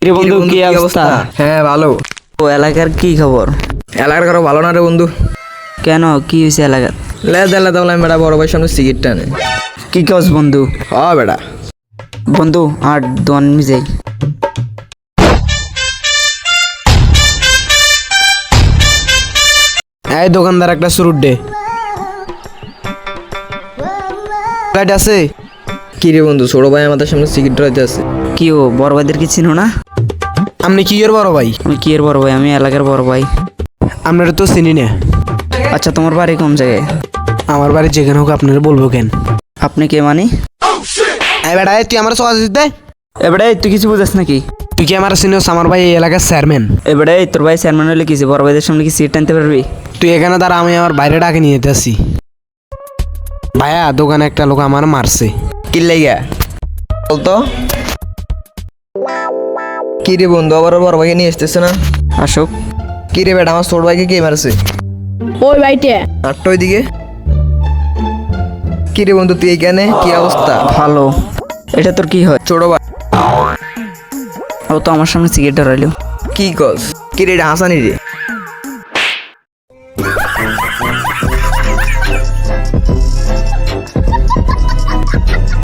রে বন্ধু, কি অবস্থা? হ্যাঁ ভালো। ও এলাকার কি খবর? এলাকার কারো ভালো না রে বন্ধু। কেন, কি হয়েছে এলাকার? লেদা তাহলে আমি বেটা বড় ভাইয়ের সামনে সিগারেট টানে। কি কস বন্ধু? বেটা বন্ধু আর দোয়ান মিজাই। এই দোকানদার একটা সুরুট দে। লাইট আছে? কি রে বন্ধু, ছোট ভাই আমাদের সামনে সিগারেট ধরাইতে আছে। কি ও বড় ভাইদের কি চিনো না? আপনি কি এর বড় ভাই? আমি কি এর বড় ভাই? আমি এলাকার বড় ভাই। আপনারা তো চিনি না। আচ্ছা, তোমার বাড়ি কোন জায়গায়? আমার বাড়ি যেখানে হোক আপনারা বলবো কেন? আপনি কে মানি? এই বেটা, তুই আমার সহজ দিতে। এবারে তুই কিছু বুঝাস নাকি? তুই কি আমার চিনিস? আমার ভাই এই এলাকার চেয়ারম্যান। এবারে তোর ভাই চেয়ারম্যান হলে কিছু বড় ভাইদের সামনে কি সিট টানতে পারবি? তুই এখানে দাঁড়া, আমি আমার বাইরে ডাকে নিয়ে যেতে আসি। ভাইয়া, দোকানে একটা লোক আমার মারছে। কি লাইগা বলতো? কি রে বন্ধু, আবার ওর বড় ভাইকে নিয়ে আসতেছে না? আসুক। কি রে বেটা, আমার ছোট ভাইকে কে মারছে? ওই ভাইটে আটটা ওইদিকে। কি রে বন্ধু, তুই এখানে? কি অবস্থা? ভালো। এটা তোর কি হয়? ছোট ভাই। ও তো আমার সামনে সিগারেট ধরাইলো। কি কস? কি রে, এটা হাসানি রে?